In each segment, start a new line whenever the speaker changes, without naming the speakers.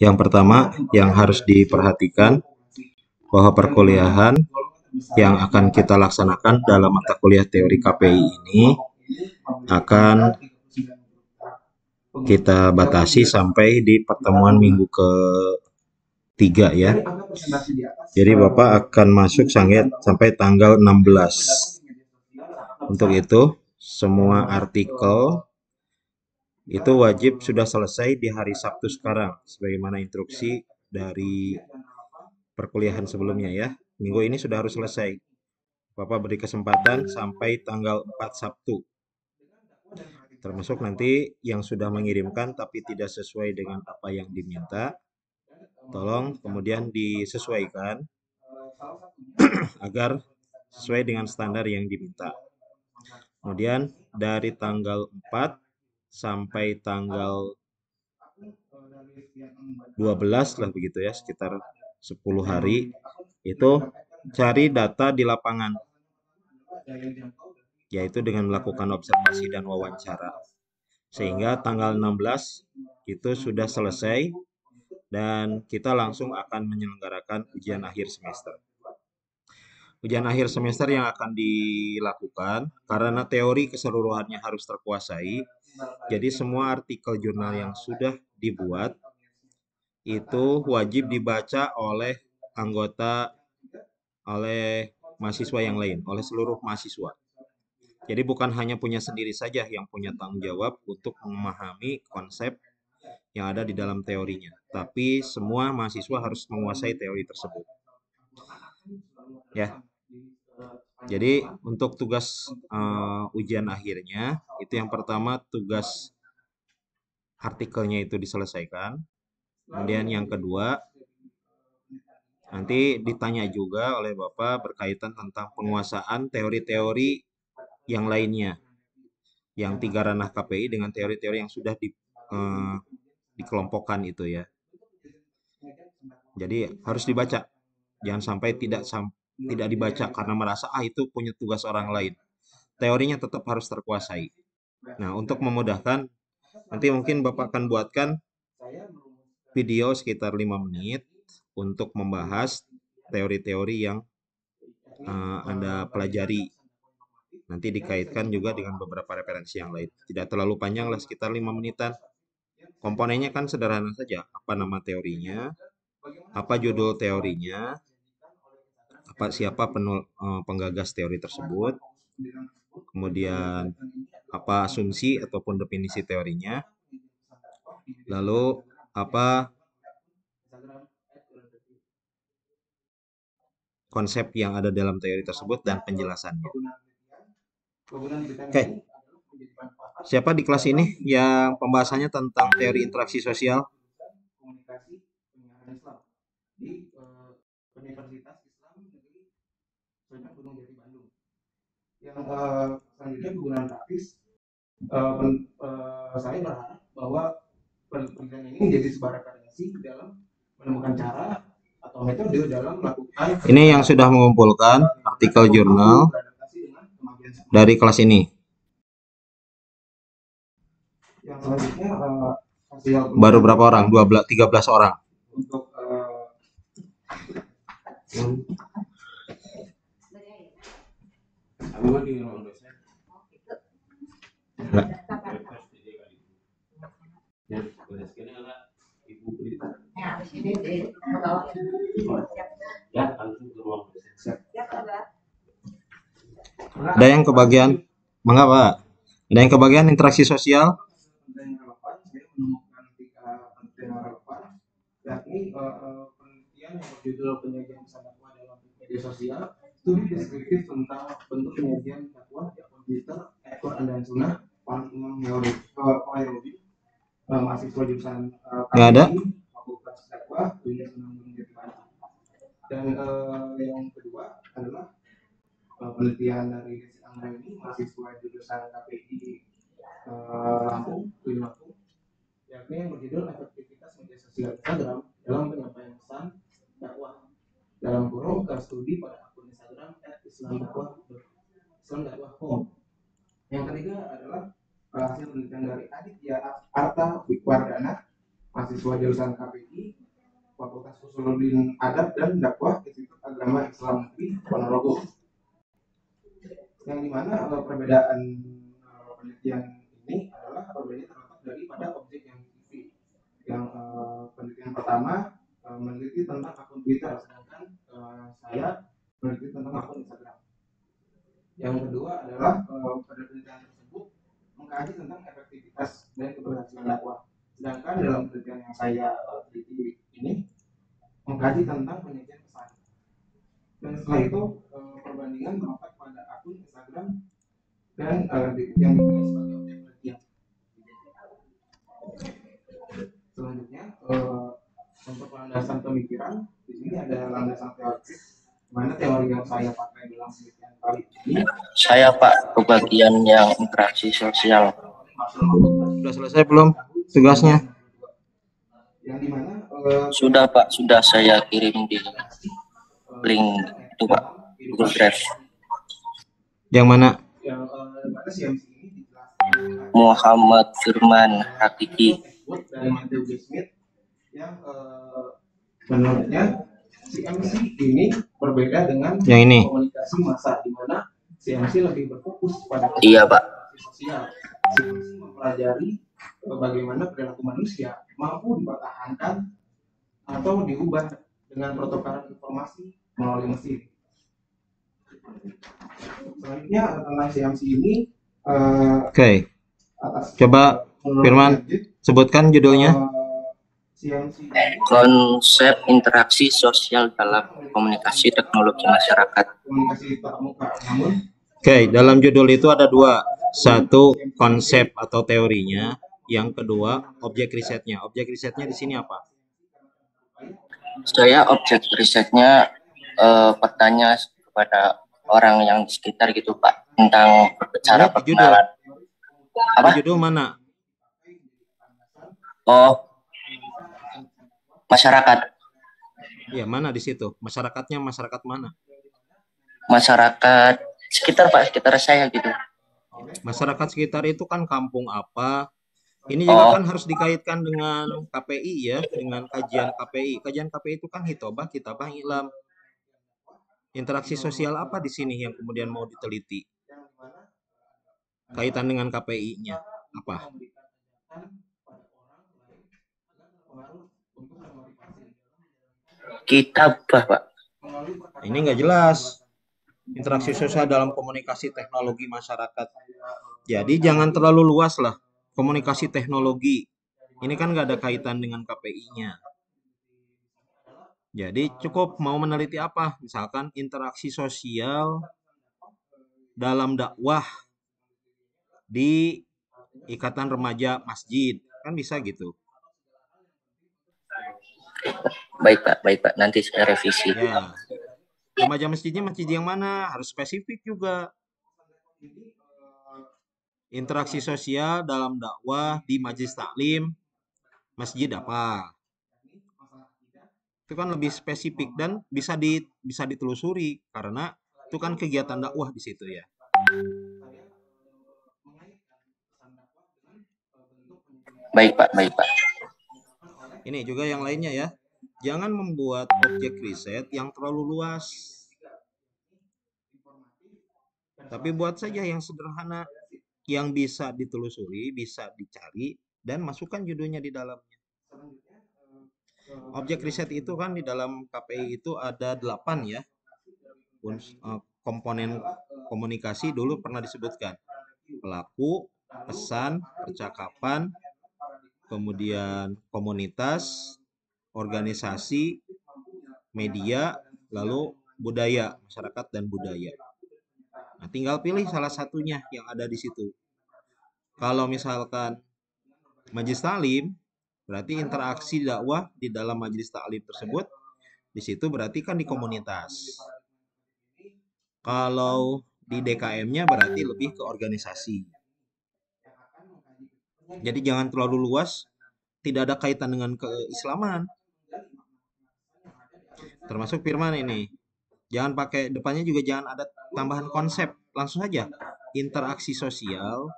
Yang pertama yang harus diperhatikan bahwa perkuliahan yang akan kita laksanakan dalam mata kuliah teori KPI ini akan kita batasi sampai di pertemuan minggu ke-3 ya. Jadi Bapak akan masuk sampai tanggal 16. Untuk itu, semua artikel itu wajib sudah selesai di hari Sabtu sekarang, sebagaimana instruksi dari perkuliahan sebelumnya ya. Minggu ini sudah harus selesai. Bapak beri kesempatan sampai tanggal 4 Sabtu. Termasuk nanti yang sudah mengirimkan tapi tidak sesuai dengan apa yang diminta, tolong kemudian disesuaikan agar sesuai dengan standar yang diminta. Kemudian dari tanggal 4 sampai tanggal 12 lah begitu ya, sekitar 10 hari, itu cari data di lapangan, yaitu dengan melakukan observasi dan wawancara. Sehingga tanggal 16 itu sudah selesai dan kita langsung akan menyelenggarakan ujian akhir semester. Ujian akhir semester yang akan dilakukan karena teori keseluruhannya harus terkuasai. Jadi semua artikel jurnal yang sudah dibuat itu wajib dibaca oleh mahasiswa yang lain, oleh seluruh mahasiswa. Jadi bukan hanya punya sendiri saja yang punya tanggung jawab untuk memahami konsep yang ada di dalam teorinya, tapi semua mahasiswa harus menguasai teori tersebut. Ya. Jadi untuk tugas ujian akhirnya itu yang pertama tugas artikelnya itu diselesaikan. Kemudian yang kedua nanti ditanya juga oleh Bapak berkaitan tentang penguasaan teori-teori yang lainnya. Yang 3 ranah KPI dengan teori-teori yang sudah dikelompokkan itu ya. Jadi harus dibaca. Jangan sampai tidak dibaca karena merasa itu punya tugas orang lain. Teorinya tetap harus terkuasai. Nah, untuk memudahkan nanti mungkin Bapak akan buatkan video sekitar 5 menit untuk membahas teori-teori yang Anda pelajari. Nanti dikaitkan juga dengan beberapa referensi yang lain. Tidak terlalu panjang lah, sekitar 5 menitan. Komponennya kan sederhana saja. Apa nama teorinya, apa judul teorinya, siapa penggagas teori tersebut, kemudian apa asumsi ataupun definisi teorinya, lalu apa konsep yang ada dalam teori tersebut dan penjelasannya. Oke. Siapa di kelas ini yang pembahasannya tentang teori interaksi sosial? Di Universitas Islam Negeri Sunan Gunung Jati Bandung. Yang selanjutnya penggunaan praktis, saya berharap bahwa penelitian ini menjadi sebuah referensi dalam menemukan cara atau metode dalam melakukan. Ini yang sudah mengumpulkan artikel jurnal dari kelas ini. Yang selanjutnya baru berapa orang? 13 orang. Untuk ada yang kebagian, mengapa? Ada yang kebagian interaksi sosial? Yakni penelitian yang berjudul penyajian pesan dakwah dalam media sosial, studi deskriptif tentang bentuk penyajian dakwah di komputer, Al-Quran dan Sunnah, Imam Khairuddin, mahasiswa jurusan Fakultas Dakwah Dunia Sunan Gunung Jati Bandung. Dan yang kedua adalah penelitian dari Desi Anggra ini, mahasiswa jurusan KPI Lampung, yakni yang berjudul efektivitas media sosial Instagram dalam penyampaian pesan dakwah dalam kurung studi pada akun Instagram @islamdakwah.com. Yang ketiga adalah hasil penelitian dari Aditya Arta Wikwardana, mahasiswa
mahasiswa jurusan KPI Fakultas Usuluddin Adab dan Dakwah Institut Agama Islam Negeri Ponorogo. Yang dimana perbedaan penelitian ini adalah perbedaan terletak daripada objek yang diikuti. Yang penelitian pertama meneliti tentang akun Twitter, sedangkan saya meneliti tentang akun Instagram. Yang kedua adalah pada penelitian tersebut mengkaji tentang efektivitas dan keberhasilan dakwah. Sedangkan dalam penelitian yang saya teliti ini mengkaji tentang penyajian pesan. Dan setelah itu perbandingan terletak pada akun Instagram dan yang dipilih sebagai objek penelitian. Selanjutnya untuk landasan pemikiran di sini ada landasan teoritis, mana teori yang saya pakai dalam penelitian kali ini.
Saya Pak, kebagian yang interaksi sosial.
Sudah selesai belum tugasnya?
Yang dimana
Sudah Pak, sudah saya kirim di link itu Pak, Google Drive.
Yang mana?
Muhammad Firman Hakiki.
Dari Matthew G. Smith yang menurutnya CMC ini berbeda dengan
yang ini
komunikasi massa, di mana CMC lebih berfokus pada
iya Pak
sosial. CMC mempelajari bagaimana perilaku manusia mampu dipertahankan atau diubah dengan pertukaran informasi melalui mesin. Selanjutnya tentang CMC ini
Oke. Coba Firman sebutkan judulnya.
Konsep interaksi sosial dalam komunikasi teknologi masyarakat.
Oke, dalam judul itu ada dua. Satu, konsep atau teorinya. Yang kedua, objek risetnya. Objek risetnya di sini apa?
Saya objek risetnya bertanya kepada orang yang di sekitar gitu Pak, tentang berbicara perkenalan.
Apa? Judul mana?
Oh, masyarakat.
Ya, mana di situ? Masyarakatnya masyarakat mana?
Masyarakat sekitar Pak, sekitar saya gitu.
Masyarakat sekitar itu kan kampung apa? Ini juga kan harus dikaitkan dengan KPI ya, dengan kajian KPI. Kajian KPI itu kan hitobah, kitabah, ilam. Interaksi sosial apa di sini yang kemudian mau diteliti? Kaitan dengan KPI-nya apa?
Kitabah Pak.
Ini nggak jelas. Interaksi sosial dalam komunikasi teknologi masyarakat. Jadi jangan terlalu luas lah. Komunikasi teknologi. Ini kan nggak ada kaitan dengan KPI-nya. Jadi cukup mau meneliti apa? Misalkan interaksi sosial dalam dakwah di Ikatan Remaja Masjid. Kan bisa gitu.
Baik Pak. Nanti saya revisi.
Ya. Remaja masjidnya masjid yang mana? Harus spesifik juga. Interaksi sosial dalam dakwah di majelis taklim masjid apa? Itu kan lebih spesifik dan bisa ditelusuri karena itu kan kegiatan dakwah di situ ya.
Baik Pak.
Ini juga yang lainnya ya. Jangan membuat objek riset yang terlalu luas. Tapi buat saja yang sederhana, yang bisa ditelusuri, bisa dicari, dan masukkan judulnya di dalamnya. Objek riset itu kan di dalam KPI itu ada 8 ya. Komponen komunikasi dulu pernah disebutkan. Pelaku, pesan, percakapan, kemudian komunitas, organisasi, media, lalu budaya, masyarakat dan budaya. Nah, tinggal pilih salah satunya yang ada di situ. Kalau misalkan majelis taklim, berarti interaksi dakwah di dalam majelis taklim tersebut, di situ berarti kan di komunitas. Kalau di DKM-nya berarti lebih ke organisasi. Jadi jangan terlalu luas, tidak ada kaitan dengan keislaman. Termasuk Firman ini. Jangan pakai depannya juga jangan ada tambahan konsep. Langsung saja interaksi sosial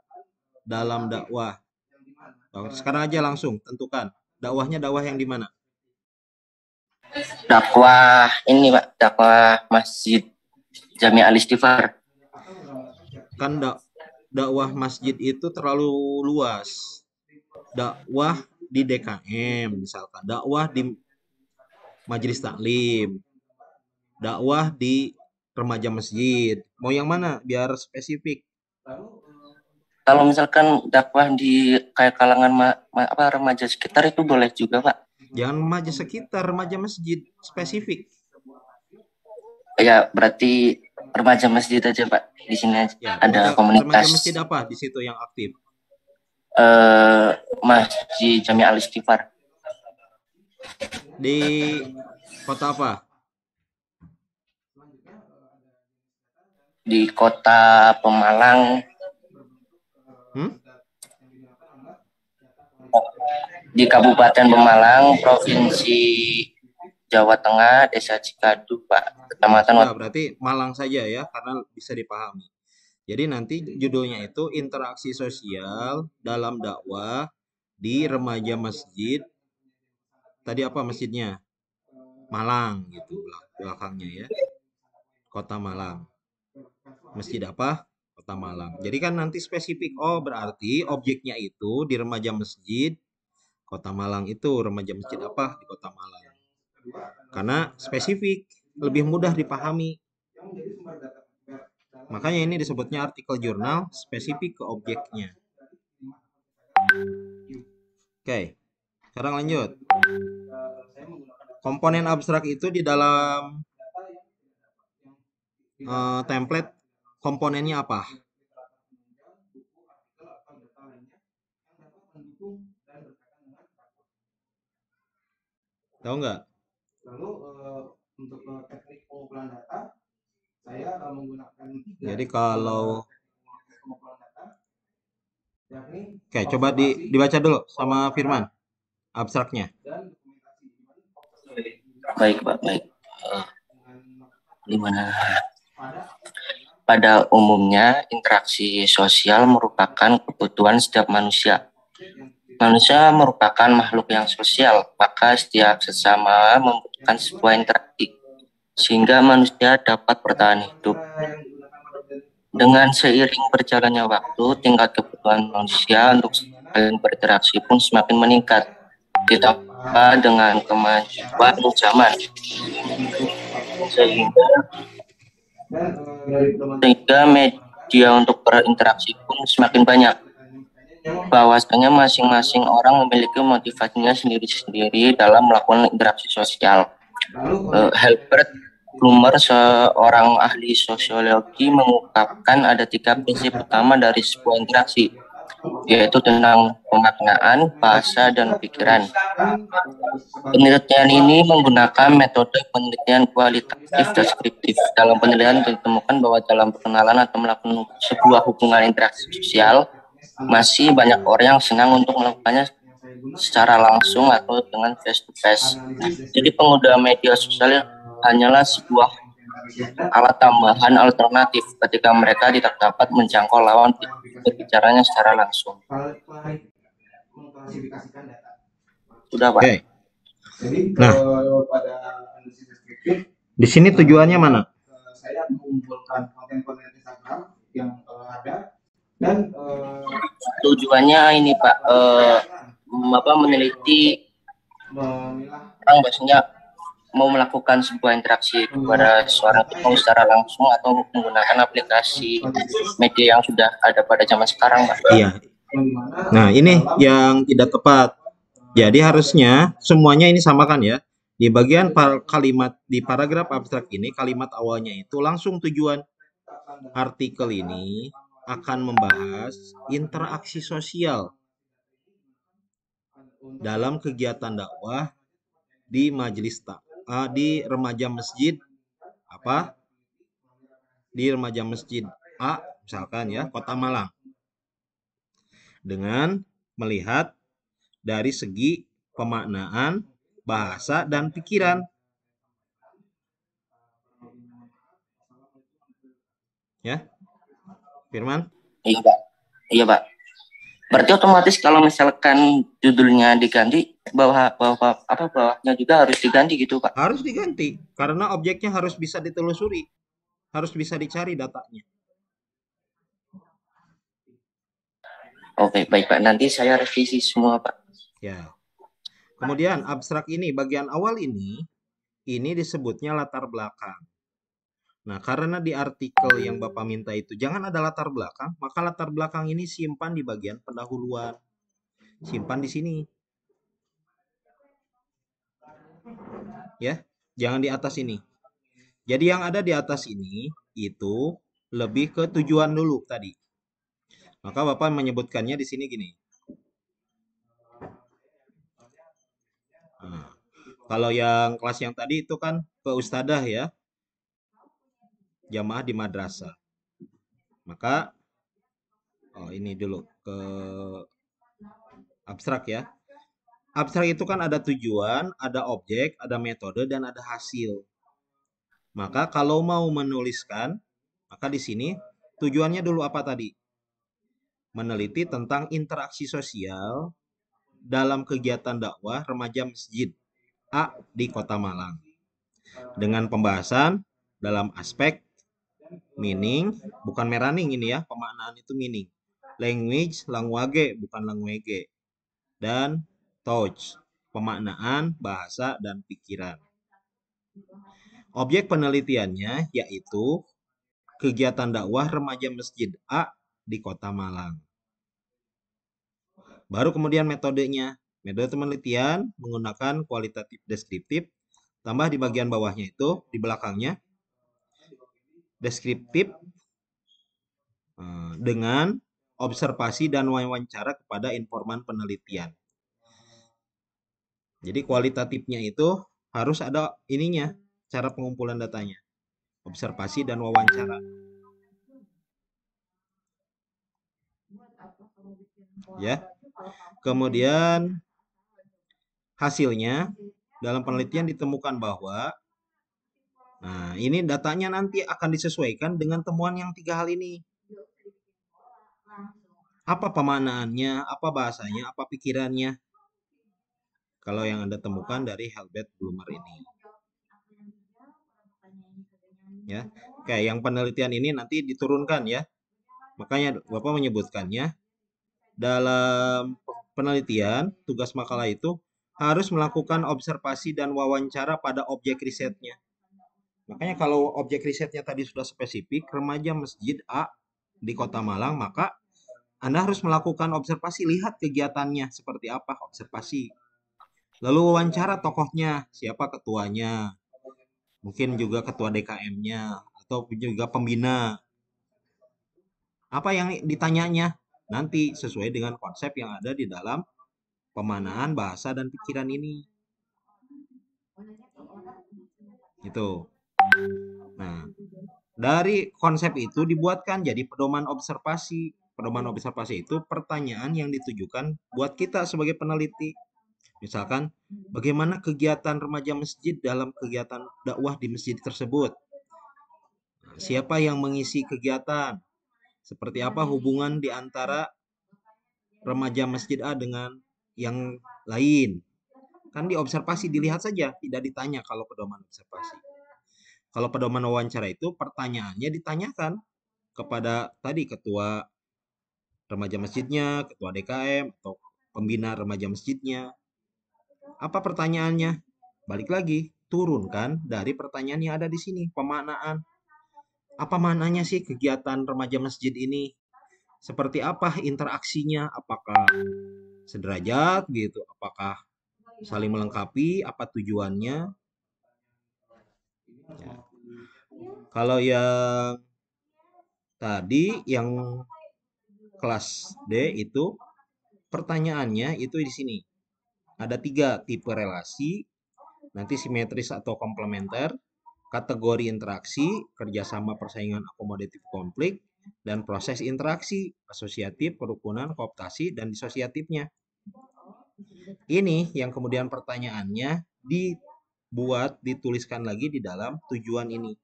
dalam dakwah. Sekarang aja langsung tentukan Dakwahnya dakwah yang di mana?
Dakwah ini Pak, dakwah Masjid Jami Al-Istighfar.
Kan dakwah masjid itu terlalu luas. Dakwah di DKM misalkan, dakwah di majelis taklim, dakwah di remaja masjid. Mau yang mana biar spesifik?
Kalau misalkan dakwah di kayak kalangan remaja sekitar itu boleh juga Pak.
Jangan remaja sekitar, remaja masjid, spesifik.
Ya berarti remaja masjid aja Pak. Di sini
Ya,
ada
remaja
komunitas
masjid apa di situ yang aktif?
Masjid Jami Al-Istighfar.
Di kota apa?
Di kota Pemalang. Di Kabupaten Pemalang, Provinsi Jawa Tengah, Desa Cikadu, Pak. Kecamatan.
Nah, berarti Malang saja ya, karena bisa dipahami. Jadi nanti judulnya itu interaksi sosial dalam dakwah di remaja masjid. Tadi apa masjidnya? Malang gitu belakangnya ya. Kota Malang. Masjid apa? Kota Malang. Jadi kan nanti spesifik. Oh, berarti objeknya itu di remaja masjid Kota Malang itu. Remaja masjid apa di Kota Malang. Karena spesifik, lebih mudah dipahami. Makanya ini disebutnya artikel jurnal spesifik ke objeknya. Oke, sekarang lanjut. Komponen abstrak itu di dalam template komponennya apa? Tahu nggak?
Lalu untuk teknik pengumpulan data, saya menggunakan 3.
Jadi kalau
pengumpulan data, yakni
oke, coba dibaca dulu sama Firman abstraknya.
dan dokumentasi.
Baik, Pak, baik. Gimana? Pada umumnya, interaksi sosial merupakan kebutuhan setiap manusia. Manusia merupakan makhluk yang sosial, maka setiap sesama membutuhkan sebuah interaksi, sehingga manusia dapat bertahan hidup. Dengan seiring berjalannya waktu, tingkat kebutuhan manusia untuk saling berinteraksi pun semakin meningkat, ditambah dengan kemajuan zaman, sehingga media untuk berinteraksi pun semakin banyak. Bahwasanya masing-masing orang memiliki motivasinya sendiri-sendiri dalam melakukan interaksi sosial. Herbert Blumer, seorang ahli sosiologi, mengungkapkan ada 3 prinsip utama dari sebuah interaksi, yaitu tentang pemaknaan, bahasa, dan pikiran. Penelitian ini menggunakan metode penelitian kualitatif deskriptif. Dalam penelitian ditemukan bahwa dalam perkenalan atau melakukan sebuah hubungan interaksi sosial, masih banyak orang yang senang untuk melakukannya secara langsung atau dengan face to face. Jadi penggunaan media sosial hanyalah sebuah alat tambahan alternatif ketika mereka tidak dapat menjangkau lawan berbicaranya secara langsung. Sudah, Pak.
Oke. Nah, di sini tujuannya mana?
Saya mengumpulkan konten-konten Instagram yang ada. Dan
tujuannya ini Pak, meneliti orang bahasanya mau melakukan sebuah interaksi kepada seorang itu secara langsung atau menggunakan aplikasi media yang sudah ada pada zaman sekarang, Pak.
Iya. Nah, ini yang tidak tepat. Jadi harusnya semuanya ini samakan ya. Di bagian kalimat di paragraf abstrak ini, kalimat awalnya itu langsung tujuan. Artikel ini akan membahas interaksi sosial dalam kegiatan dakwah di majelis di remaja masjid apa? Di remaja masjid A misalkan ya, Kota Malang. Dengan melihat dari segi pemaknaan, bahasa, dan pikiran. Ya, Firman?
Iya, Pak. Iya, Pak. Berarti otomatis kalau misalkan judulnya diganti, bawahnya juga harus diganti gitu, Pak.
Harus diganti karena objeknya harus bisa ditelusuri, harus bisa dicari datanya.
Oke, baik Pak. Nanti saya revisi semua, Pak.
Ya. Kemudian abstrak ini, bagian awal ini disebutnya latar belakang. Nah, karena di artikel yang Bapak minta itu jangan ada latar belakang, maka latar belakang ini simpan di bagian pendahuluan. Simpan di sini. Ya, jangan di atas ini. Jadi yang ada di atas ini itu lebih ke tujuan dulu tadi. Maka Bapak menyebutkannya di sini gini. Nah, kalau yang kelas yang tadi itu kan ke ustadzah ya, jamaah di madrasah. Maka ini dulu ke abstrak ya. Abstrak itu kan ada tujuan, ada objek, ada metode, dan ada hasil. Maka kalau mau menuliskan, maka di sini tujuannya dulu apa tadi? Meneliti tentang interaksi sosial dalam kegiatan dakwah remaja masjid A di Kota Malang. Dengan pembahasan dalam aspek meaning, bukan meraning ini ya, pemaknaan itu meaning. Language, language, bukan language. Dan touch, pemaknaan, bahasa, dan pikiran. Objek penelitiannya yaitu kegiatan dakwah remaja Masjid A di Kota Malang. Baru kemudian metodenya. Metode penelitian menggunakan kualitatif deskriptif, tambah di bagian bawahnya itu, di belakangnya, deskriptif dengan observasi dan wawancara kepada informan penelitian. Jadi kualitatifnya itu harus ada ininya, cara pengumpulan datanya. Observasi dan wawancara. Ya. Kemudian hasilnya dalam penelitian ditemukan bahwa ini datanya nanti akan disesuaikan dengan temuan yang 3 hal ini. Apa pemaknaannya, apa bahasanya, apa pikirannya. Kalau yang Anda temukan dari Herbert Blumer ini. Ya. Oke, yang penelitian ini nanti diturunkan ya. Makanya Bapak menyebutkannya dalam penelitian, tugas makalah itu harus melakukan observasi dan wawancara pada objek risetnya. Makanya kalau objek risetnya tadi sudah spesifik, remaja Masjid A di Kota Malang, maka Anda harus melakukan observasi, lihat kegiatannya seperti apa, observasi. Lalu wawancara tokohnya, siapa ketuanya, mungkin juga ketua DKM-nya, atau juga pembina. Apa yang ditanyanya? Nanti sesuai dengan konsep yang ada di dalam pemanaan bahasa dan pikiran ini. Itu. Nah, dari konsep itu dibuatkan jadi pedoman observasi. Pedoman observasi itu pertanyaan yang ditujukan buat kita sebagai peneliti. Misalkan, bagaimana kegiatan remaja masjid dalam kegiatan dakwah di masjid tersebut? Siapa yang mengisi kegiatan? Seperti apa hubungan di antara remaja masjid A dengan yang lain? Kan diobservasi, dilihat saja, tidak ditanya kalau pedoman observasi. Kalau pedoman wawancara itu pertanyaannya ditanyakan kepada tadi ketua remaja masjidnya, ketua DKM, atau pembina remaja masjidnya. Apa pertanyaannya? Balik lagi, turunkan dari pertanyaan yang ada di sini, pemaknaan. Apa maknanya sih kegiatan remaja masjid ini? Seperti apa interaksinya? Apakah sederajat gitu? Apakah saling melengkapi? Apa tujuannya? Ya. Kalau yang tadi yang kelas D itu pertanyaannya itu di sini. Ada 3 tipe relasi, nanti simetris atau komplementer, kategori interaksi, kerjasama persaingan akomodatif konflik, dan proses interaksi, asosiatif, kerukunan, kooptasi, dan disosiatifnya. Ini yang kemudian pertanyaannya dibuat, dituliskan lagi di dalam tujuan ini.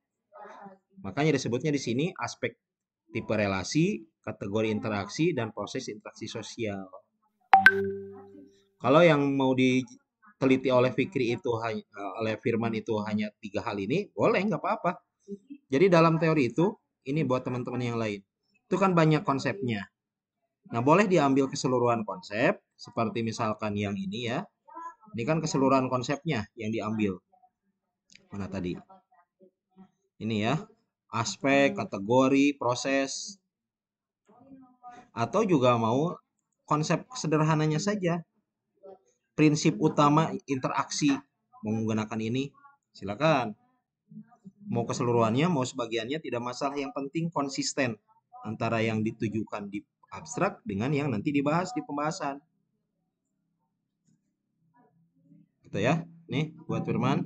Makanya disebutnya di sini aspek tipe relasi, kategori interaksi, dan proses interaksi sosial. Kalau yang mau diteliti oleh Fikri itu oleh Firman itu hanya 3 hal ini, boleh, nggak apa-apa. Jadi dalam teori itu, ini buat teman-teman yang lain, itu kan banyak konsepnya. Nah, boleh diambil keseluruhan konsep, seperti misalkan yang ini ya. Ini kan keseluruhan konsepnya yang diambil. Mana tadi? Ini ya, aspek, kategori, proses. Atau juga mau konsep sederhananya saja. Prinsip utama interaksi menggunakan ini, silakan. Mau keseluruhannya, mau sebagiannya, tidak masalah. Yang penting konsisten antara yang ditujukan di abstrak dengan yang nanti dibahas di pembahasan. Gitu ya. Nih, buat Firman.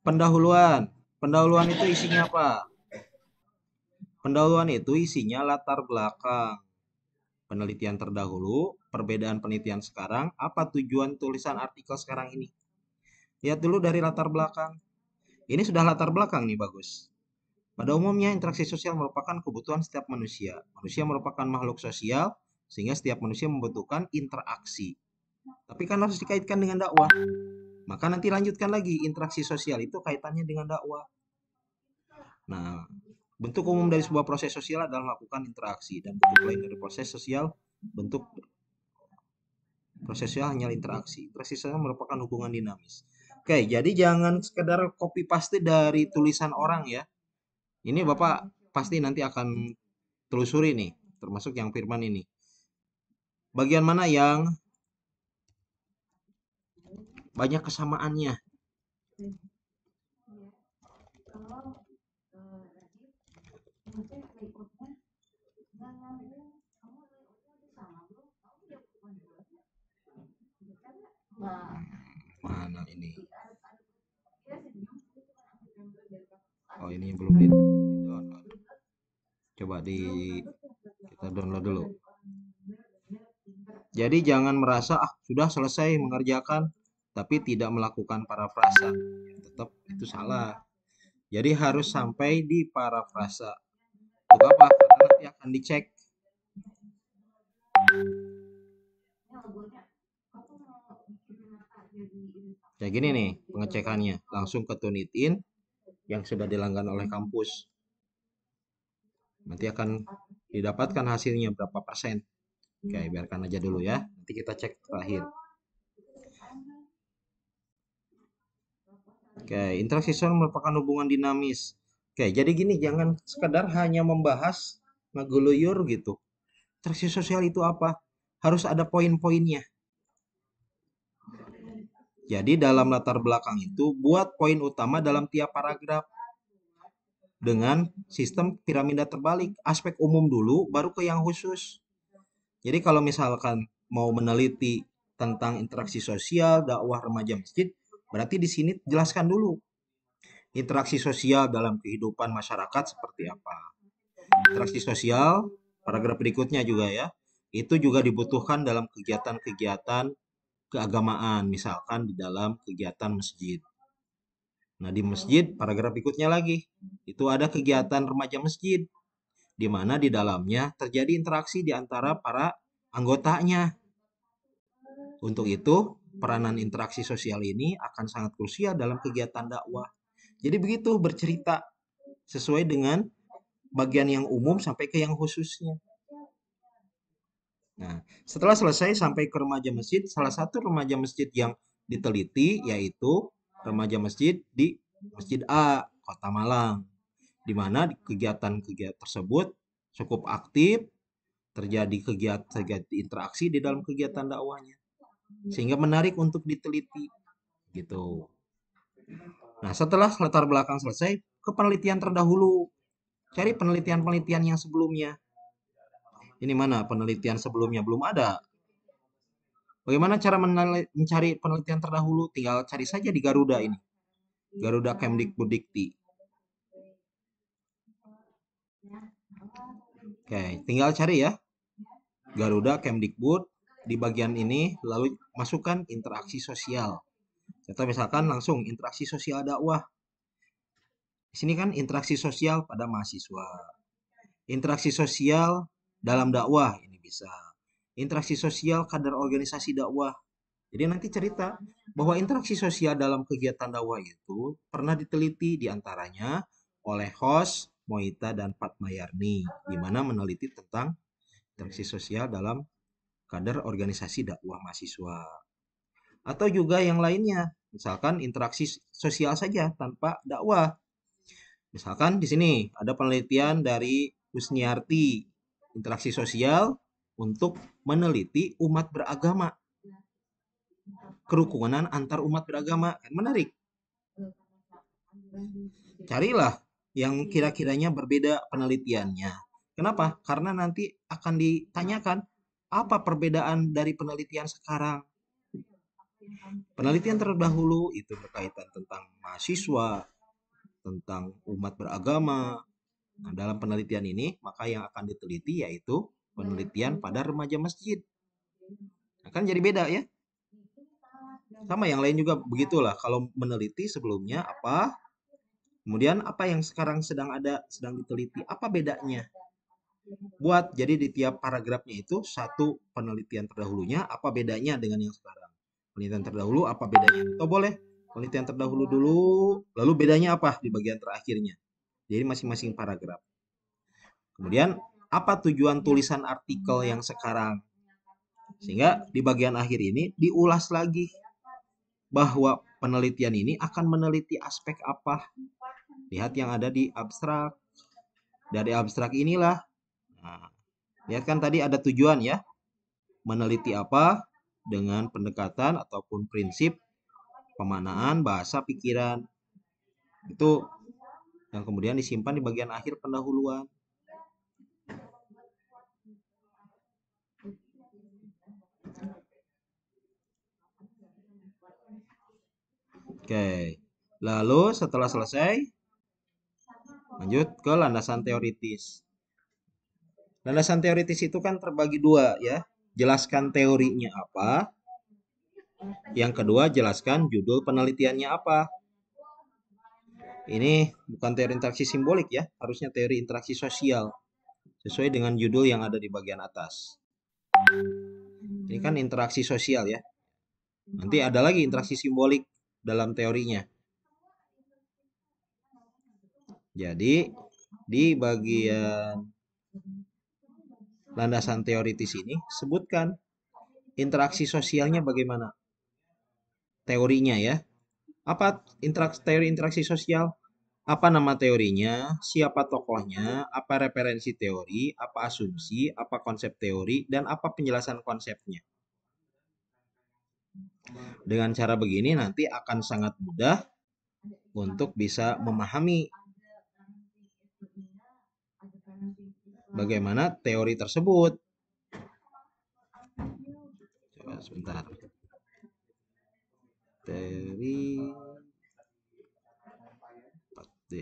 Pendahuluan. Pendahuluan itu isinya apa? Pendahuluan itu isinya latar belakang. Penelitian terdahulu, perbedaan penelitian sekarang, apa tujuan tulisan artikel sekarang ini. Lihat dulu dari latar belakang. Ini sudah latar belakang nih, bagus. Pada umumnya, interaksi sosial merupakan kebutuhan setiap manusia. Manusia merupakan makhluk sosial, sehingga setiap manusia membutuhkan interaksi. Tapi kan harus dikaitkan dengan dakwah. Maka nanti lanjutkan lagi, interaksi sosial itu kaitannya dengan dakwah. Nah, bentuk umum dari sebuah proses sosial adalah melakukan interaksi. Dan bentuk lain dari proses sosial, bentuk proses sosial hanyalah interaksi. Interaksi sosial merupakan hubungan dinamis. Oke, jadi jangan sekedar copy paste dari tulisan orang ya. Ini Bapak pasti nanti akan telusuri nih, termasuk yang Firman ini. Bagian mana yang banyak kesamaannya? Mana ini? Oh, ini belum di download. Coba kita download dulu. Jadi jangan merasa sudah selesai mengerjakan tapi tidak melakukan parafrasa. Tetap itu salah. Jadi harus sampai di parafrasa. Untuk apa? Karena nanti akan dicek. Kayak gini nih pengecekannya. Langsung ke Turnitin yang sudah dilanggan oleh kampus. Nanti akan didapatkan hasilnya berapa persen. Oke, biarkan aja dulu ya. Nanti kita cek terakhir. Oke, interaksi sosial merupakan hubungan dinamis. Oke, jadi gini, jangan sekedar hanya membahas ngeguluyur gitu. Interaksi sosial itu apa? Harus ada poin-poinnya. Jadi dalam latar belakang itu, buat poin utama dalam tiap paragraf. Dengan sistem piramida terbalik. Aspek umum dulu, baru ke yang khusus. Jadi kalau misalkan mau meneliti tentang interaksi sosial, dakwah remaja masjid, berarti di sini jelaskan dulu interaksi sosial dalam kehidupan masyarakat seperti apa. Interaksi sosial, paragraf berikutnya juga ya, itu juga dibutuhkan dalam kegiatan-kegiatan keagamaan, misalkan di dalam kegiatan masjid. Nah, di masjid, paragraf berikutnya lagi, itu ada kegiatan remaja masjid, di mana di dalamnya terjadi interaksi di antara para anggotanya. Untuk itu, peranan interaksi sosial ini akan sangat krusial dalam kegiatan dakwah. Jadi begitu, bercerita sesuai dengan bagian yang umum sampai ke yang khususnya. Nah, setelah selesai sampai ke remaja masjid, salah satu remaja masjid yang diteliti yaitu remaja masjid di Masjid A, Kota Malang, di mana kegiatan-kegiatan tersebut cukup aktif, terjadi kegiatan interaksi di dalam kegiatan dakwahnya, sehingga menarik untuk diteliti, gitu. Nah, setelah latar belakang selesai, ke penelitian terdahulu, cari penelitian-penelitian yang sebelumnya. Ini mana penelitian sebelumnya? Belum ada. Bagaimana cara mencari penelitian terdahulu? Tinggal cari saja di Garuda ini. Garuda Kemdikbuddikti. Oke, tinggal cari ya. Garuda Kemdikbud. Di bagian ini lalu masukkan interaksi sosial. Contoh misalkan langsung interaksi sosial dakwah. Di sini kan interaksi sosial pada mahasiswa. Interaksi sosial dalam dakwah ini bisa. interaksi sosial kadar organisasi dakwah. Jadi nanti cerita bahwa interaksi sosial dalam kegiatan dakwah itu pernah diteliti diantaranya oleh host Moita dan Fatmayarni, di mana meneliti tentang interaksi sosial dalam kadar organisasi dakwah mahasiswa. Atau juga yang lainnya, misalkan interaksi sosial saja tanpa dakwah. Misalkan di sini ada penelitian dari Husniarti, interaksi sosial untuk meneliti umat beragama, kerukunan antar umat beragama. Kan menarik. Carilah yang kira-kiranya berbeda penelitiannya. Kenapa? Karena nanti akan ditanyakan apa perbedaan dari penelitian sekarang. Penelitian terdahulu itu berkaitan tentang mahasiswa, tentang umat beragama. Nah, dalam penelitian ini, maka yang akan diteliti yaitu penelitian pada remaja masjid. Nah, kan jadi beda ya. Sama yang lain juga begitulah. Kalau meneliti sebelumnya apa, kemudian apa yang sekarang sedang diteliti, apa bedanya? Buat jadi di tiap paragrafnya itu satu penelitian terdahulunya, apa bedanya dengan yang sekarang? Penelitian terdahulu apa bedanya? Atau boleh penelitian terdahulu dulu, lalu bedanya apa di bagian terakhirnya? Jadi masing-masing paragraf. Kemudian apa tujuan tulisan artikel yang sekarang? Sehingga di bagian akhir ini diulas lagi bahwa penelitian ini akan meneliti aspek apa. Lihat yang ada di abstrak. Dari abstrak inilah, nah, lihat kan tadi ada tujuan ya, meneliti apa dengan pendekatan ataupun prinsip pemaknaan bahasa pikiran. Itu yang kemudian disimpan di bagian akhir pendahuluan. Oke, lalu setelah selesai, lanjut ke landasan teoritis. Landasan teoritis itu kan terbagi dua ya. Jelaskan teorinya apa. Yang kedua, jelaskan judul penelitiannya apa. Ini bukan teori interaksi simbolik ya, harusnya teori interaksi sosial. Sesuai dengan judul yang ada di bagian atas. Ini kan interaksi sosial ya. Nanti ada lagi interaksi simbolik dalam teorinya. Jadi, di bagian landasan teoritis ini, sebutkan interaksi sosialnya bagaimana. Teorinya ya. Apa teori interaksi sosial? Apa nama teorinya, siapa tokohnya, apa referensi teori, apa asumsi, apa konsep teori, dan apa penjelasan konsepnya. Dengan cara begini nanti akan sangat mudah untuk bisa memahami bagaimana teori tersebut. Coba sebentar. Teori 4D.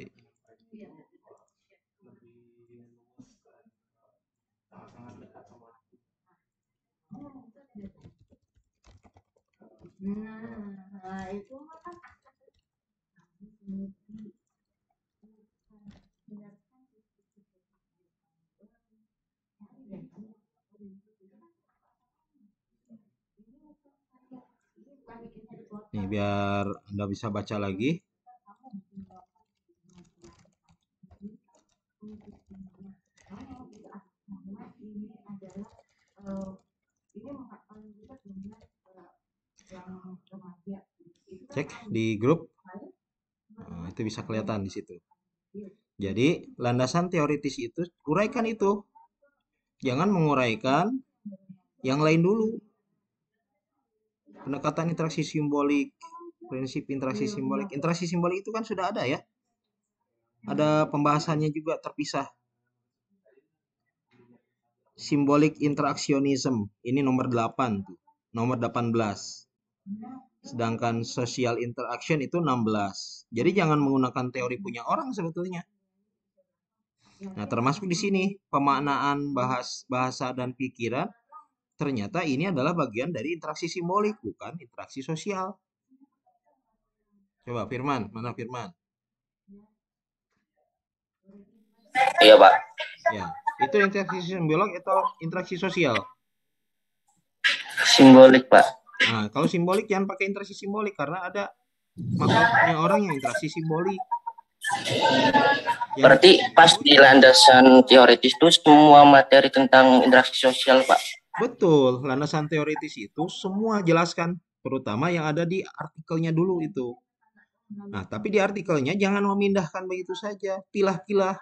Nih biar Anda bisa baca lagi. Cek di grup. Nah, itu bisa kelihatan di situ. Jadi, landasan teoritis itu uraikan itu. Jangan menguraikan yang lain dulu. Pendekatan interaksi simbolik, prinsip interaksi simbolik. Interaksi simbolik itu kan sudah ada ya. Ada pembahasannya juga terpisah. Symbolic interactionism, ini nomor 8 tuh. Nomor 18. Sedangkan social interaction itu 16. Jadi jangan menggunakan teori punya orang sebetulnya. Nah, termasuk di sini pemaknaan bahasa dan pikiran. Ternyata ini adalah bagian dari interaksi simbolik, bukan interaksi sosial. Coba Firman, mana Firman?
Iya, Pak.
Ya, itu interaksi simbolik atau interaksi sosial?
Simbolik, Pak.
Nah, kalau simbolik jangan pakai interaksi simbolik karena ada makalahnya orang yang interaksi simbolik. Yang
Berarti pas di landasan teoritis itu semua materi tentang interaksi sosial, Pak.
betul, landasan teoritis itu semua jelaskan, terutama yang ada di artikelnya dulu itu. Nah, tapi di artikelnya jangan memindahkan begitu saja, pilah-pilah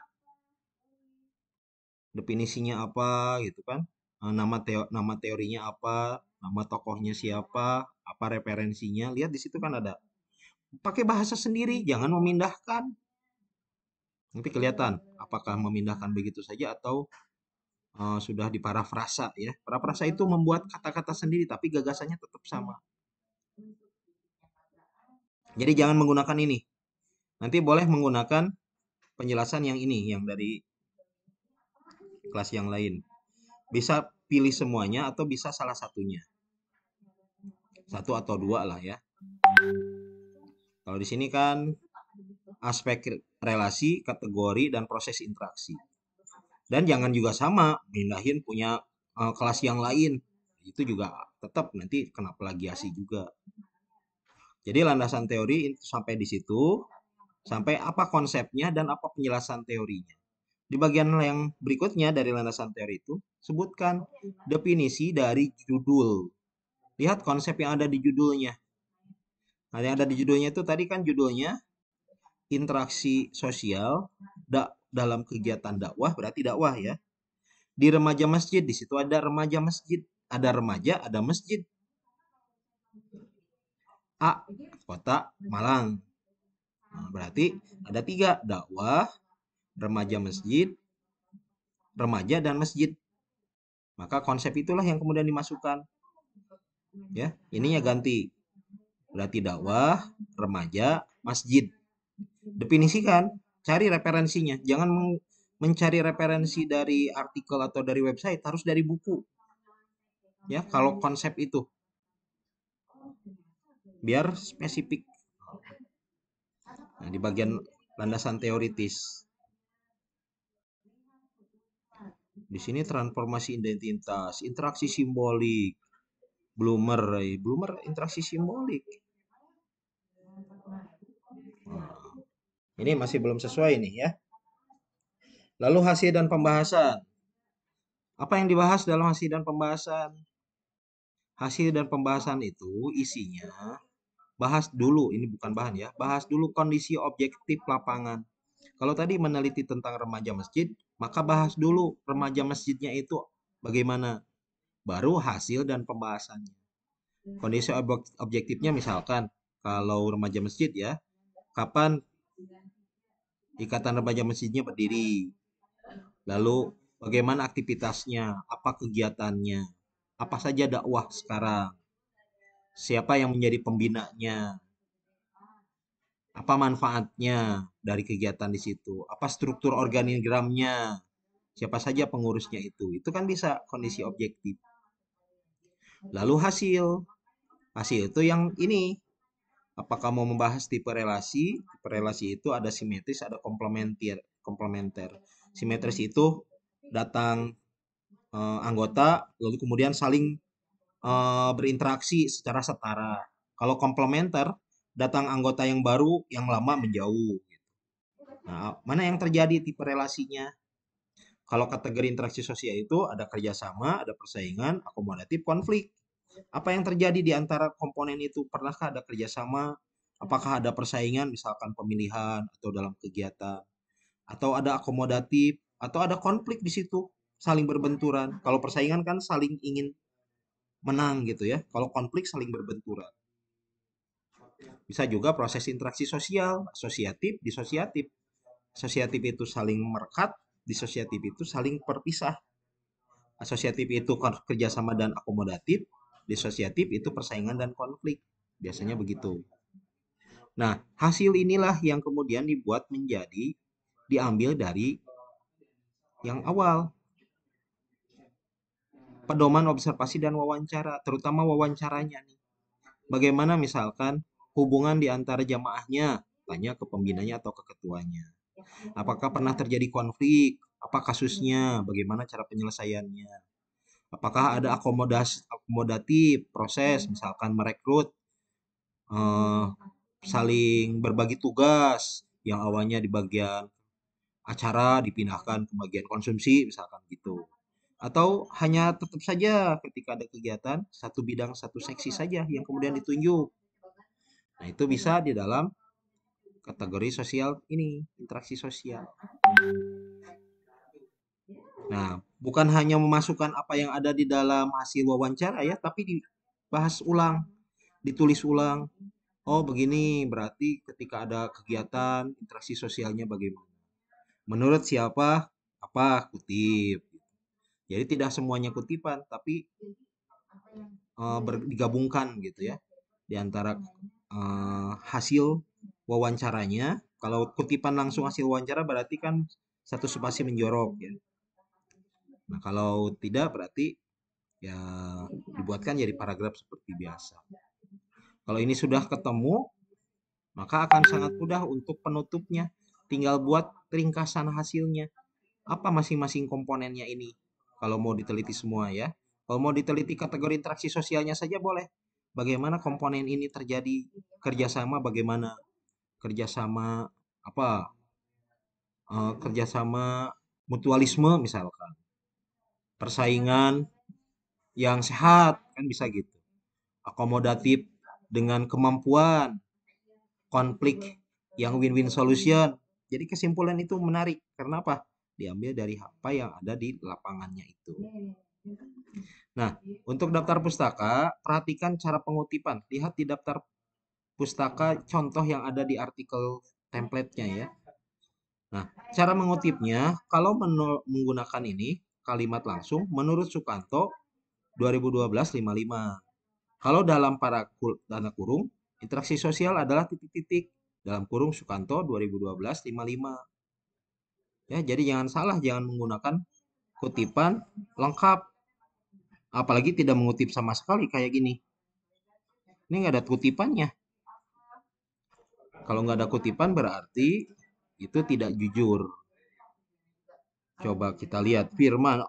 definisinya apa gitu kan. Nama teorinya apa, nama tokohnya siapa, apa referensinya. Lihat di situ kan ada. Pakai bahasa sendiri, jangan memindahkan. Nanti kelihatan apakah memindahkan begitu saja atau sudah diparafrasa ya. Parafrasa itu membuat kata-kata sendiri tapi gagasannya tetap sama. Jadi jangan menggunakan ini. Nanti boleh menggunakan penjelasan yang ini, yang dari kelas yang lain. Bisa pilih semuanya atau bisa salah satunya. Satu atau dua lah ya. Kalau di sini kan aspek relasi, kategori, dan proses interaksi. Dan jangan juga sama, mindahin punya kelas yang lain. Itu juga tetap nanti kena plagiasi juga. Jadi landasan teori sampai di situ, sampai apa konsepnya dan apa penjelasan teorinya. Di bagian yang berikutnya dari landasan teori itu, sebutkan definisi dari judul. Lihat konsep yang ada di judulnya. Nah, yang ada di judulnya itu tadi kan judulnya interaksi sosial dalam kegiatan dakwah, berarti dakwah ya. Di remaja masjid, di situ ada remaja masjid, ada remaja, ada masjid. A, kota Malang. Nah, berarti ada 3, dakwah, remaja masjid, remaja dan masjid. Maka konsep itulah yang kemudian dimasukkan. Ya, ininya ganti. Berarti dakwah, remaja, masjid. Definisikan, cari referensinya. Jangan mencari referensi dari artikel atau dari website, harus dari buku. Ya, kalau konsep itu. Biar spesifik. Nah, di bagian landasan teoritis. Di sini transformasi identitas, interaksi simbolik. Bloomer interaksi simbolik. Nah, ini masih belum sesuai nih ya. Lalu hasil dan pembahasan. Apa yang dibahas dalam hasil dan pembahasan? Hasil dan pembahasan itu isinya bahas dulu, ini bukan bahan ya, bahas dulu kondisi objektif lapangan. Kalau tadi meneliti tentang remaja masjid, maka bahas dulu remaja masjidnya itu bagaimana. Baru hasil dan pembahasannya. Kondisi objektifnya misalkan, kalau remaja masjid ya, kapan ikatan remaja masjidnya berdiri. Lalu bagaimana aktivitasnya, apa kegiatannya, apa saja dakwah sekarang, siapa yang menjadi pembinanya, apa manfaatnya dari kegiatan di situ, apa struktur organigramnya, siapa saja pengurusnya itu kan bisa kondisi objektif. Lalu hasil itu yang ini, apakah mau membahas tipe relasi itu ada simetris, ada komplementer. Simetris itu datang anggota lalu kemudian saling berinteraksi secara setara. Kalau komplementer, datang anggota yang baru, yang lama menjauh. Nah, mana yang terjadi tipe relasinya? Kalau kategori interaksi sosial itu ada kerjasama, ada persaingan, akomodatif, konflik. Apa yang terjadi di antara komponen itu? Pernahkah ada kerjasama? Apakah ada persaingan, misalkan pemilihan atau dalam kegiatan? Atau ada akomodatif? Atau ada konflik di situ? Saling berbenturan. Kalau persaingan kan saling ingin menang gitu ya. Kalau konflik saling berbenturan. Bisa juga proses interaksi sosial, asosiatif, disosiatif. Asosiatif itu saling merekat, disosiatif itu saling berpisah. Asosiatif itu kerjasama dan akomodatif, disosiatif itu persaingan dan konflik. Biasanya begitu. Nah, hasil inilah yang kemudian dibuat menjadi diambil dari yang awal. Pedoman observasi dan wawancara, terutama wawancaranya nih. Bagaimana misalkan hubungan di antara jamaahnya, tanya ke pembinanya atau ke ketuanya. Apakah pernah terjadi konflik? Apa kasusnya? Bagaimana cara penyelesaiannya? Apakah ada akomodatif proses, misalkan merekrut, eh, saling berbagi tugas, yang awalnya di bagian acara dipindahkan ke bagian konsumsi, misalkan gitu. Atau hanya tetap saja ketika ada kegiatan, satu bidang, satu seksi saja yang kemudian ditunjuk. Nah, itu bisa di dalam kategori sosial ini, interaksi sosial. Nah, bukan hanya memasukkan apa yang ada di dalam hasil wawancara ya, tapi dibahas ulang, ditulis ulang. Oh, begini, berarti ketika ada kegiatan, interaksi sosialnya bagaimana? Menurut siapa? Apa? Kutip. Jadi tidak semuanya kutipan, tapi digabungkan gitu ya. Di antara hasil wawancaranya, kalau kutipan langsung hasil wawancara berarti kan satu spasi menjorok ya. Nah, kalau tidak berarti ya dibuatkan jadi paragraf seperti biasa. Kalau ini sudah ketemu, maka akan sangat mudah untuk penutupnya. Tinggal buat ringkasan hasilnya. Apa masing-masing komponennya ini? Kalau mau diteliti semua ya. Kalau mau diteliti kategori interaksi sosialnya saja boleh. Bagaimana komponen ini terjadi? Kerjasama bagaimana? Kerjasama apa? Kerjasama mutualisme misalkan. Persaingan yang sehat kan bisa gitu. Akomodatif dengan kemampuan, konflik yang win-win solution. Jadi kesimpulan itu menarik. Karena apa? Diambil dari apa yang ada di lapangannya itu. Nah, untuk daftar pustaka, perhatikan cara pengutipan. Lihat di daftar pustaka contoh yang ada di artikel template-nya ya. Nah, cara mengutipnya, kalau menggunakan ini, kalimat langsung, menurut Sukanto, 2012-55. Kalau dalam tanda kurung, interaksi sosial adalah titik-titik. Dalam kurung Sukanto 2012-55. Ya, jadi jangan salah, jangan menggunakan kutipan lengkap. Apalagi tidak mengutip sama sekali kayak gini. Ini nggak ada kutipannya. Kalau nggak ada kutipan berarti itu tidak jujur. Coba kita lihat firman,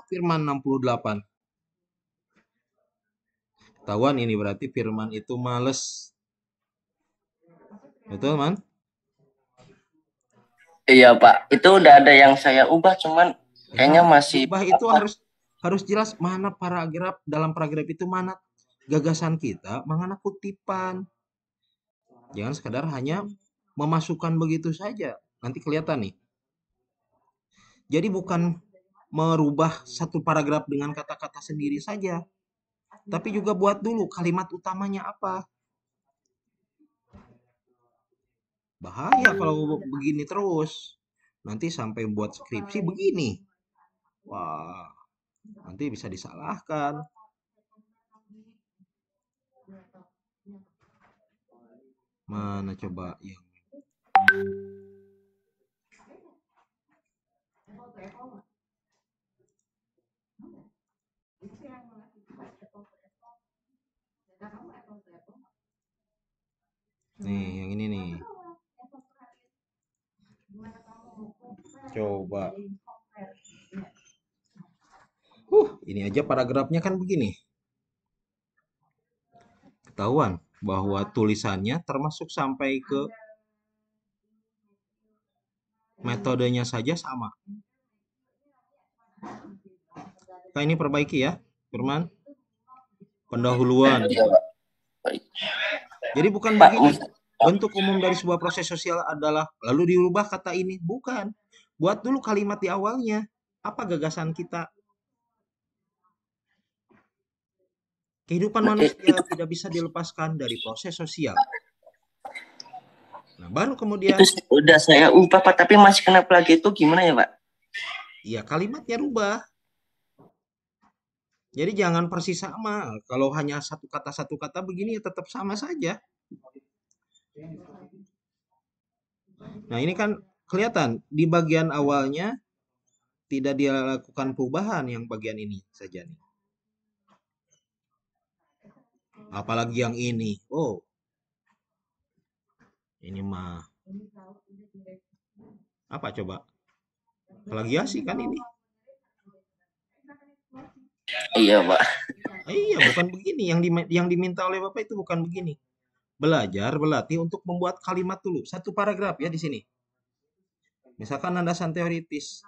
firman 68. Ketahuan ini berarti firman itu males. Betul, Man?
Iya Pak, itu udah ada yang saya ubah, cuman kayaknya
Ya,
masih
diubah itu harus jelas mana paragraf, dalam paragraf itu mana gagasan kita, mana kutipan. Jangan sekadar hanya memasukkan begitu saja. Nanti kelihatan nih. Jadi bukan merubah satu paragraf dengan kata-kata sendiri saja, tapi juga buat dulu kalimat utamanya apa. Bahaya kalau begini terus. Nanti sampai buat skripsi begini. Wah, nanti bisa disalahkan. Mana coba yang nih, yang ini nih. Coba. Ini aja paragrafnya kan begini. Ketahuan bahwa tulisannya termasuk sampai ke metodenya saja sama. Nah, ini perbaiki ya, Firman. Pendahuluan.
iya Pak. Baik.
Jadi bukan
Pak,
begini. Bentuk umum dari sebuah proses sosial adalah lalu dirubah kata ini. Bukan. Buat dulu kalimat di awalnya. Apa gagasan kita? Kehidupan manusia
itu
tidak bisa dilepaskan dari proses sosial. Nah, baru
itu
kemudian,
udah saya ubah Pak, tapi masih kena lagi itu gimana ya Pak?
ya kalimatnya rubah. Jadi jangan persis sama. Kalau hanya satu kata begini ya tetap sama saja. Nah, ini kan kelihatan di bagian awalnya tidak dilakukan perubahan yang bagian ini saja nih. Apalagi yang ini. Oh, ini mah apa coba? Plagiasi kan ini.
Iya, Pak.
Iya, bukan begini. Yang diminta oleh Bapak itu bukan begini. Belajar, berlatih untuk membuat kalimat dulu. Satu paragraf ya di sini. Misalkan landasan teoritis.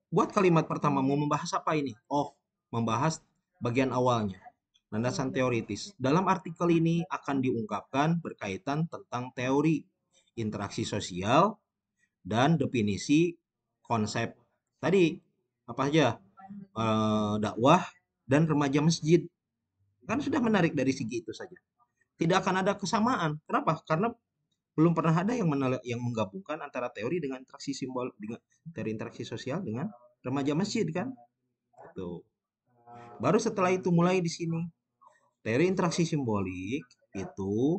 Buat kalimat pertama, mau membahas apa ini? Oh, membahas bagian awalnya. Landasan teoritis. Dalam artikel ini akan diungkapkan berkaitan tentang teori interaksi sosial dan definisi konsep tadi apa aja, dakwah dan remaja masjid. Kan sudah menarik dari segi itu saja. Tidak akan ada kesamaan. Kenapa? Karena belum pernah ada yang menggabungkan antara teori dengan interaksi simbol dengan teori interaksi sosial dengan remaja masjid kan. Tuh. Baru setelah itu mulai di sini. Teori interaksi simbolik itu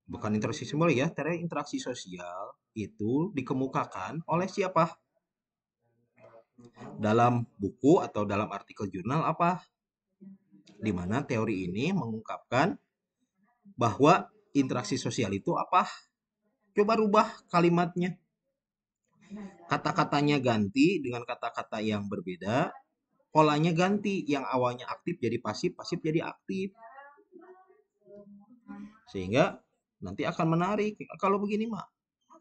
bukan interaksi simbolik ya, teori interaksi sosial itu dikemukakan oleh siapa? Dalam buku atau dalam artikel jurnal apa? Di mana teori ini mengungkapkan bahwa interaksi sosial itu apa? Coba rubah kalimatnya. Kata-katanya ganti dengan kata-kata yang berbeda, polanya ganti. Yang awalnya aktif jadi pasif, pasif jadi aktif. Sehingga nanti akan menarik. Kalau begini mah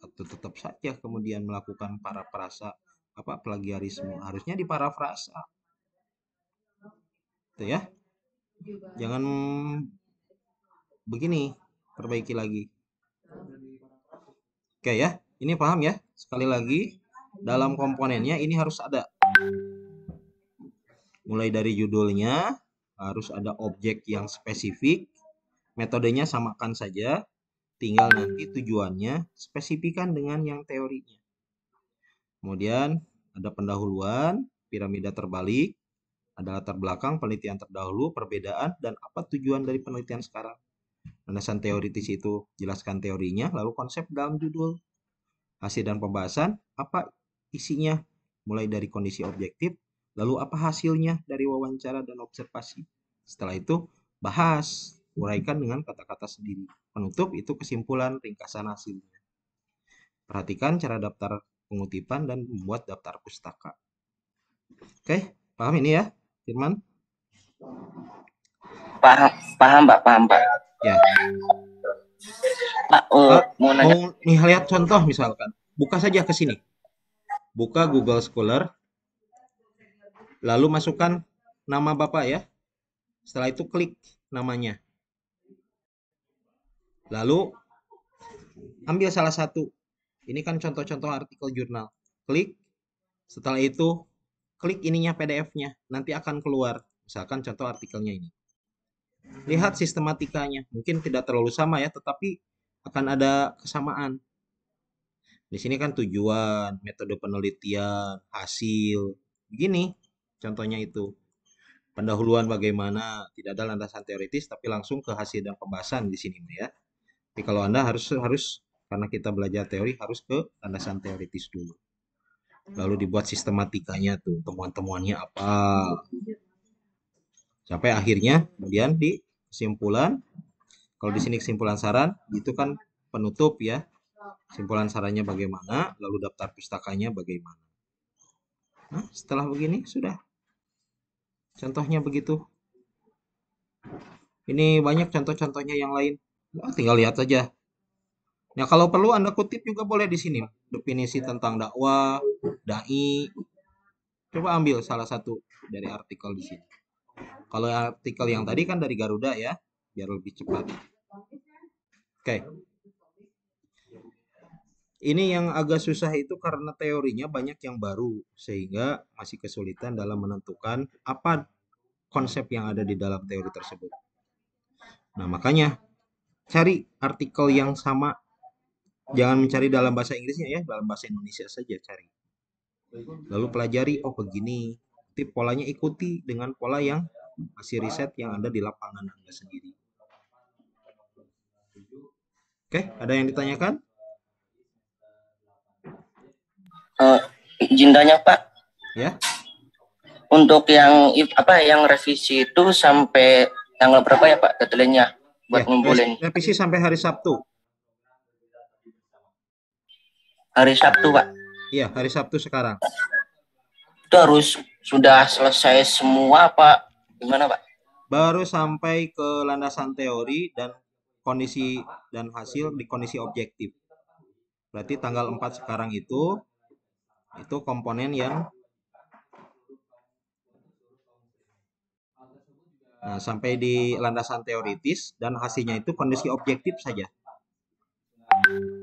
tetap saja kemudian melakukan parafrasa plagiarisme. Harusnya diparafrasa. Itu ya. Jangan begini, perbaiki lagi. Oke ya, ini paham ya? Sekali lagi, dalam komponennya ini harus ada. Mulai dari judulnya, harus ada objek yang spesifik, metodenya samakan saja, tinggal nanti tujuannya spesifikan dengan yang teorinya. Kemudian ada pendahuluan, piramida terbalik, ada latar belakang, penelitian terdahulu, perbedaan, dan apa tujuan dari penelitian sekarang. Landasan teoritis itu jelaskan teorinya, lalu konsep dalam judul. Hasil dan pembahasan, apa isinya, mulai dari kondisi objektif, lalu apa hasilnya dari wawancara dan observasi. Setelah itu, bahas, uraikan dengan kata-kata sendiri. Penutup itu kesimpulan ringkasan hasilnya. Perhatikan cara daftar pengutipan dan membuat daftar pustaka. Oke, paham ini ya, Firman?
Paham, paham, Pak, paham, Pak.
Ya.
Pak, mau nanya.
Mau nih lihat contoh misalkan. Buka saja ke sini. Buka Google Scholar. Lalu masukkan nama Bapak ya. Setelah itu klik namanya. Lalu ambil salah satu. Ini kan contoh-contoh artikel jurnal. Klik. Setelah itu klik ininya PDF-nya. Nanti akan keluar. Misalkan contoh artikelnya ini. Lihat sistematikanya. Mungkin tidak terlalu sama ya, tetapi akan ada kesamaan. Di sini kan tujuan, metode penelitian, hasil. Begini contohnya itu. Pendahuluan bagaimana, tidak ada landasan teoritis tapi langsung ke hasil dan pembahasan di sini ya. Tapi kalau Anda harus karena kita belajar teori harus ke landasan teoritis dulu. Lalu dibuat sistematikanya tuh, temuan-temuannya apa. Sampai akhirnya kemudian di kesimpulan. Kalau di sini kesimpulan saran, itu kan penutup ya. Kesimpulan sarannya bagaimana, lalu daftar pustakanya bagaimana. Nah, setelah begini sudah. Contohnya begitu. Ini banyak contoh-contohnya yang lain. Nah, tinggal lihat saja. Nah, kalau perlu Anda kutip juga boleh di sini. Definisi tentang dakwah, dai. Coba ambil salah satu dari artikel di sini. Kalau artikel yang tadi kan dari Garuda ya, biar lebih cepat. Oke. Ini yang agak susah itu karena teorinya banyak yang baru, sehingga masih kesulitan dalam menentukan apa konsep yang ada di dalam teori tersebut. Nah, makanya cari artikel yang sama. Jangan mencari dalam bahasa Inggrisnya ya, dalam bahasa Indonesia saja cari. Lalu pelajari, oh begini. Tip polanya ikuti dengan pola yang hasil riset yang ada di lapangan Anda sendiri. Oke, ada yang ditanyakan?
Izin tanya Pak.
Ya.
Untuk yang revisi itu sampai tanggal berapa ya Pak deadline-nya buat ngumpulin?
Revisi sampai hari Sabtu.
Hari Sabtu Pak?
Iya, hari Sabtu sekarang.
Itu harus sudah selesai semua apa gimana, Pak?
Baru sampai ke landasan teori dan kondisi dan hasil di kondisi objektif. Berarti tanggal 4 sekarang itu komponen yang sampai di landasan teoritis dan hasilnya itu kondisi objektif saja.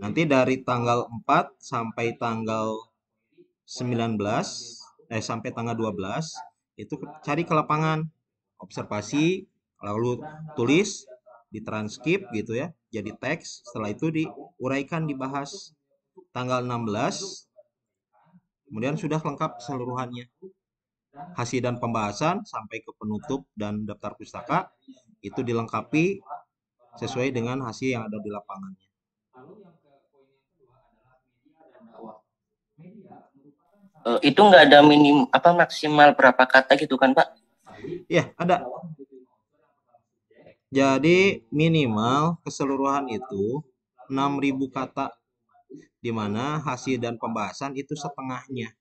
Nanti dari tanggal 4 sampai tanggal 19 sampai tanggal 12 itu cari ke lapangan, observasi, lalu tulis, ditranskrip gitu ya, jadi teks, setelah itu diuraikan, dibahas. Tanggal 16 kemudian sudah lengkap keseluruhannya. Hasil dan pembahasan sampai ke penutup dan daftar pustaka itu dilengkapi sesuai dengan hasil yang ada di lapangannya.
Itu nggak ada maksimal berapa kata gitu kan, Pak?
Ya, ada. Jadi minimal keseluruhan itu 6.000 kata, di mana hasil dan pembahasan itu setengahnya.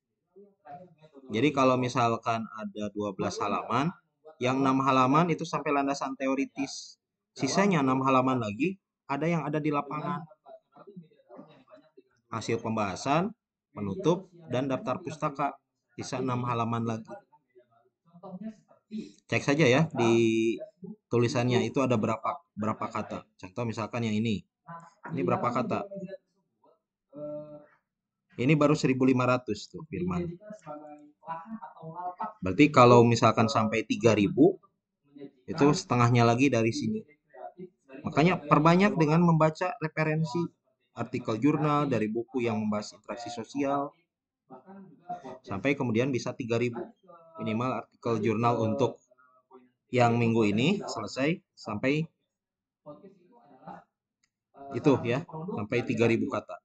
Jadi kalau misalkan ada 12 halaman, yang 6 halaman itu sampai landasan teoritis. Sisanya 6 halaman lagi ada yang ada di lapangan. Hasil pembahasan, penutup, dan daftar pustaka. Sisa 6 halaman lagi. Cek saja ya di tulisannya itu ada berapa kata. Contoh misalkan yang ini. Ini berapa kata? Ini baru 1.500 tuh Firman. Berarti kalau misalkan sampai 3.000 itu setengahnya lagi dari sini. Makanya perbanyak dengan membaca referensi artikel jurnal dari buku yang membahas interaksi sosial. Sampai kemudian bisa 3.000 minimal artikel jurnal untuk yang minggu ini selesai sampai itu ya, sampai 3.000 kata.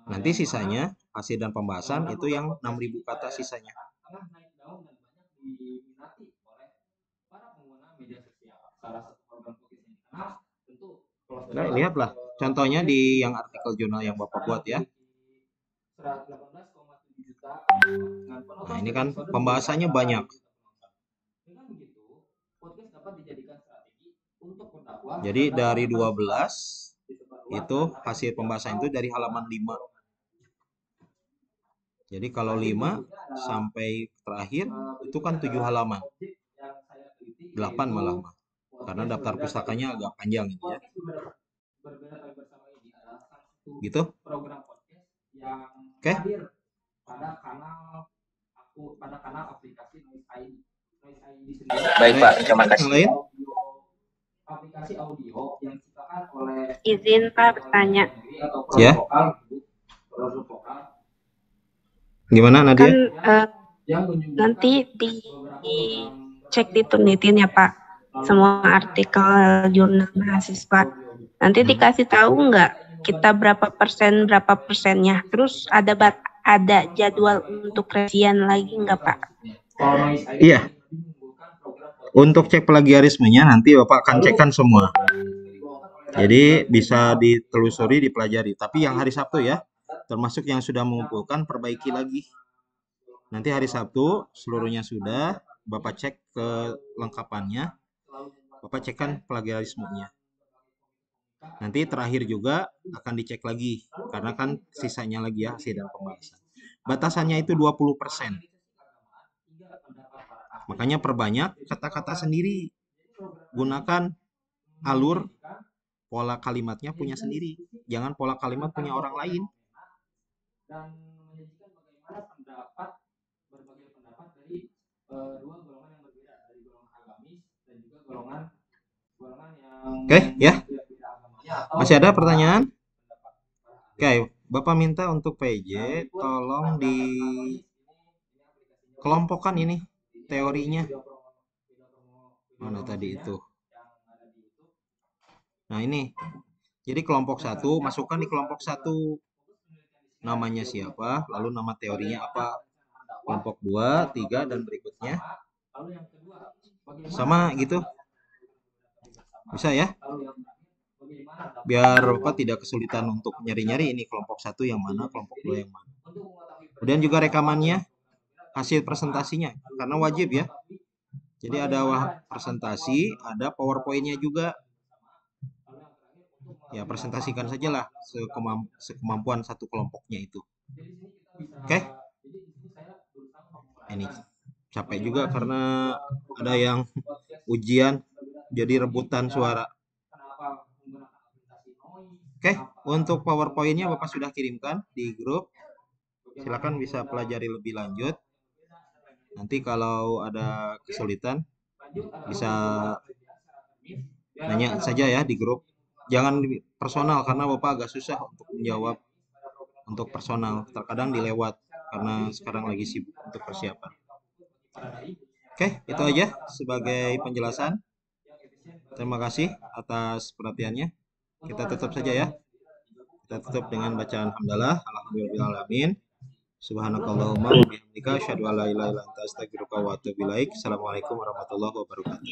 Nanti sisanya hasil dan pembahasan itu yang 6.000 kata sisanya. Nah, lihatlah contohnya di yang artikel jurnal yang Bapak buat ya. Nah, ini kan pembahasannya banyak. Jadi dari 12 itu hasil pembahasan itu dari halaman 5. Jadi kalau 5 sampai terakhir itu kan 7 halaman. 8 malah. Karena daftar pustakanya agak panjang ini ya. Gitu. Oke.
Baik, Pak. Terima kasih.
Yang lain?
Izin Pak bertanya.
Ya. Gimana Nadia?
Kan nanti dicek ditunitin ya Pak semua artikel jurnal mahasiswa. Nanti dikasih tahu nggak kita berapa persennya. Terus ada jadwal untuk revisian lagi nggak Pak?
Iya. Untuk cek plagiarismenya nanti Bapak akan cekkan semua. Jadi bisa ditelusuri, dipelajari. Tapi yang hari Sabtu ya, termasuk yang sudah mengumpulkan, perbaiki lagi. Nanti hari Sabtu seluruhnya sudah, Bapak cek kelengkapannya, Bapak cekkan plagiarismenya. Nanti terakhir juga akan dicek lagi, karena kan sisanya lagi ya hasil dan pembahasan. Batasannya itu 20%. Makanya perbanyak kata-kata sendiri. Gunakan alur, pola kalimatnya punya sendiri. Jangan pola kalimat punya orang lain. Oke, ya. Masih ada pertanyaan? Oke, Bapak minta untuk PJ tolong dikelompokkan ini teorinya. Mana tadi itu? Nah, ini. Jadi kelompok 1, masukkan di kelompok 1 namanya siapa, lalu nama teorinya apa. Kelompok 2, 3 dan berikutnya. Sama gitu. Bisa ya? Biar Bapak tidak kesulitan untuk nyari-nyari ini kelompok 1 yang mana, kelompok 2 yang mana. Kemudian juga rekamannya hasil presentasinya, karena wajib ya. Jadi ada presentasi, ada PowerPoint-nya juga. Ya, presentasikan sajalah sekemampuan satu kelompoknya itu. Oke? Ini capek juga karena ada yang ujian jadi rebutan suara. Oke, untuk PowerPoint-nya Bapak sudah kirimkan di grup. Silakan bisa pelajari lebih lanjut. Nanti kalau ada kesulitan bisa nanya saja ya di grup. Jangan personal karena Bapak agak susah untuk menjawab untuk personal. Terkadang dilewat karena sekarang lagi sibuk untuk persiapan. Oke, itu aja sebagai penjelasan. Terima kasih atas perhatiannya. Kita tutup saja ya. Kita tutup dengan bacaan hamdalah. Alhamdulillahirabbil alamin. Subhanakallahumma wa bihamdika asyhadu an la ilaha illa anta astaghfiruka wa atubu ilaik. Assalamualaikum warahmatullahi wabarakatuh.